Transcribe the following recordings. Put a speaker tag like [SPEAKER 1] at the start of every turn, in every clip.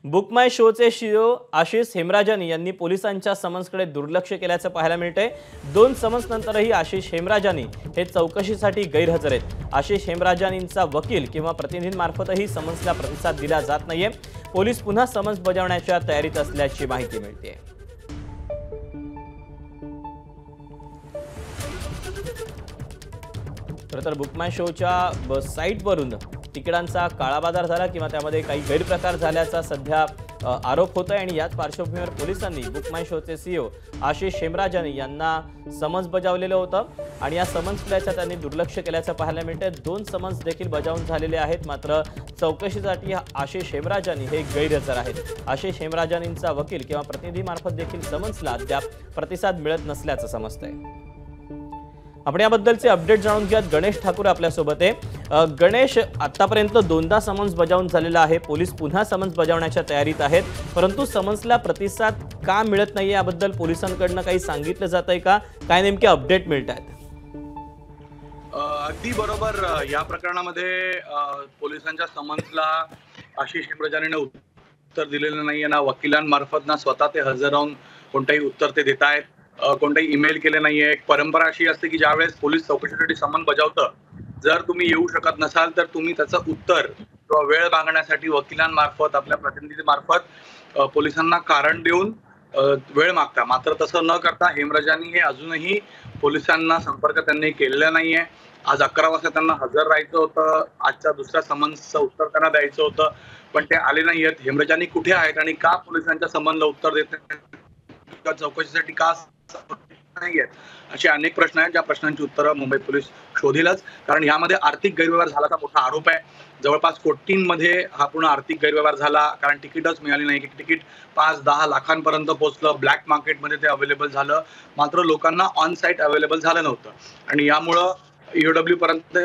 [SPEAKER 1] Book माय शोचे CEO Ashish Hemrajani यांनी पोलिसांच्या समन्सकडे दुर्लक्ष केल्याचं पाहायला मिळतंय। 2 समन्स नंतरही आशिष हेमराजानी हे चौकशीसाठी गैरहजर आहेत। आशिष हेमराजानींचा वकील किंवा प्रतिनिधींमार्फतही समन्सला प्रतिसाद दिला जात नाहीये। पोलीस पुन्हा समन्स बजावण्याच्या तयारीत असल्याची माहिती मिळते। तर बुक माय शोच्या साईटवरून तिकिटांचा काळाबाजार झाला किंवा त्यामध्ये काही गैरप्रकार झाल्याचा सध्या आरोप होत आहे आणि याच पार्श्वभूमीवर पोलिसांनी बुक माय शोचे सीईओ आशिष हेमराजानी यांना समन्स बजावलेलं होतं आणि या समन्सला त्यांनी दुर्लक्ष केल्याचं पाहायला मिळतंय। 2 समन्स देखील बजावून झालेले आहेत, मात्र चौकशीसाठी आशिष हेमराजानी हे गैरहजर आहेत। आशिष हेमराजानींचा वकील किंवा प्रतिनिधीमार्फत देखील समन्सला अद्याप प्रतिसाद मिळत नसल्याचं समजतंय। आपण याबद्दलचे अपडेट जाणून घेऊयात। गणेश ठाकूर आपल्या सोबत आहे। गणेश, आतापर्यंत 2दा समन्स बजावून झालेला आहे, पोलीस पुन्हा समन्स बजावण्याच्या तयारीत आहेत, परंतु समन्सला प्रतिसाद का मिळत नाही याबद्दल पोलिसांकडून काही सांगितलं जातंय का? काय नेमके अपडेट मिळतात?
[SPEAKER 2] अगदी बरोबर। या प्रकरणामध्ये पोलिसांच्या समन्सला आशिष हेमराजानीने उत्तर दिलेलं नाहीये ना, वकिलांमार्फत ना स्वतः ते हजर राहून कोणतेही उत्तर ते देत आहेत, कोणतेही ईमेल केले नाहीये। एक परंपरा अशी असते की ज्यावेळेस पोलीस चौकशीसाठी समन बजावतं, जर तुम्ही येऊ शकत नसाल तर तुम्ही त्याचं उत्तर किंवा वेळ मागण्यासाठी वकिलांमार्फत आपल्या प्रतिनिधीमार्फत पोलिसांना कारण देऊन वेळ मागता। मात्र तसं न करता हेमराजानी हे अजूनही पोलिसांना संपर्क त्यांनी केलेला नाहीये। आज 11 वाजता त्यांना हजर राहायचं होतं, आजच्या दुसऱ्या समन्सचं उत्तर त्यांना द्यायचं होतं, पण ते आले नाहीयेत। हेमराजानी कुठे आहेत आणि का पोलिसांच्या समनला उत्तर देत नाहीत, चौकशीसाठी का नाहीयेत, असे अनेक प्रश्न आहेत, ज्या प्रश्नांची उत्तरं मुंबई पोलीस शोधीलच। कारण यामध्ये आर्थिक गैरव्यवहार झाल्याचा मोठा आरोप आहे। जवळपास कोटींमध्ये हा पूर्ण आर्थिक गैरव्यवहार झाला, कारण तिकीटच मिळाली नाही। तिकीट 5-10 लाखांपर्यंत पोहोचलं, ब्लॅक मार्केटमध्ये ते अवेलेबल झालं, मात्र लोकांना ऑन साईट अवेलेबल झालं नव्हतं आणि यामुळं ईओडब्ल्यू पर्यंत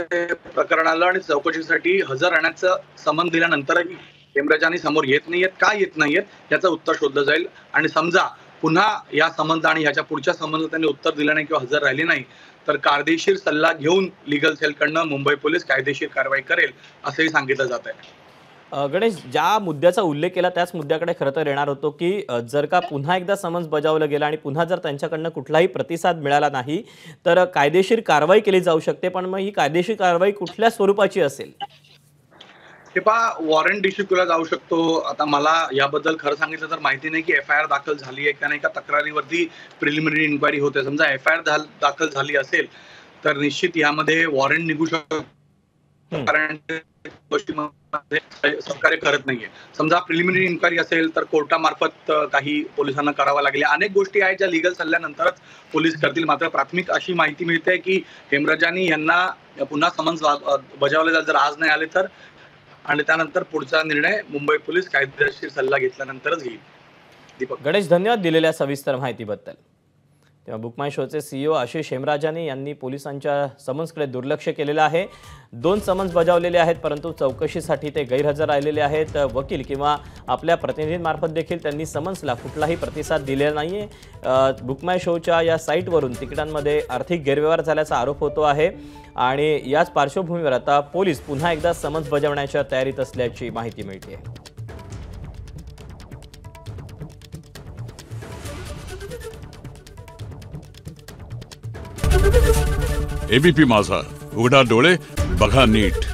[SPEAKER 2] प्रकरण आलं आणि चौकशीसाठी हजर राहण्याचं समन दिल्यानंतरही हेमराजानी समोर येत नाहीयेत। का येत नाहीयेत याचं उत्तर शोधलं जाईल आणि समजा पुन्हा या समन्स आणि ह्याच्या पुढच्या समन्सला त्यांनी उत्तर दिलं नाही किंवा हजर राहिले नाही तर कायदेशीर सल्ला घेऊन लीगल सेलकडनं मुंबई पोलीस कायदेशीर कारवाई करेल असंही सांगितलं जात आहे।
[SPEAKER 1] गणेश, ज्या मुद्द्याचा उल्लेख केला त्याच मुद्द्याकडे खरं तर येणार होतो की जर का पुन्हा एकदा समन्स बजावलं गेलं आणि पुन्हा जर त्यांच्याकडनं कुठलाही प्रतिसाद मिळाला नाही तर कायदेशीर कारवाई केली जाऊ शकते, पण मग ही कायदेशीर कारवाई कुठल्या स्वरूपाची असेल?
[SPEAKER 2] हे पहा, वॉरंट इश्यू केला जाऊ शकतो। आता मला याबद्दल खरं सांगितलं तर माहिती नाही की FIR दाखल झाली आहे का नाही, का तक्रारीवरती प्रिलिमिनरी इन्क्वायरी होते। समजा FIR दाखल झाली असेल तर निश्चित यामध्ये वॉरंट निघू शकतो, कारण सहकार्य करत नाहीये। समजा प्रिलिमिनरी इन्क्वायरी असेल तर कोर्टामार्फत काही पोलिसांना करावं लागेल। अनेक गोष्टी आहेत ज्या लीगल सल्ल्यानंतरच पोलीस करतील। मात्र प्राथमिक अशी माहिती मिळते की हेमराजानी यांना पुन्हा समन्स बजावले जाईल जर आज नाही आले तर, आणि त्यानंतर पुढचा निर्णय मुंबई पोलीस कायदेशीर सल्ला घेतल्यानंतरच घेईल। दीपक।
[SPEAKER 1] गणेश, धन्यवाद दिलेल्या सविस्तर माहितीबद्दल। तेव्हा बुक माय शोचे सीईओ आशिष हेमराजानी यांनी पोलिसांच्या समन्सकडे दुर्लक्ष केलेलं आहे। 2 समन्स बजावलेले आहेत, परंतु चौकशीसाठी ते गैरहजर राहिलेले आहेत। वकील किंवा आपल्या प्रतिनिधींमार्फत देखील त्यांनी समन्सला कुठलाही प्रतिसाद दिलेला नाहीये। बुक माय शोच्या या साईटवरून तिकिटांमध्ये आर्थिक गैरव्यवहार झाल्याचा आरोप होतो आहे आणि याच पार्श्वभूमीवर आता पोलीस पुन्हा एकदा समन्स बजावण्याच्या तयारीत असल्याची माहिती मिळते।
[SPEAKER 3] एबीपी माझा, उघडा डोळे बघा नीट।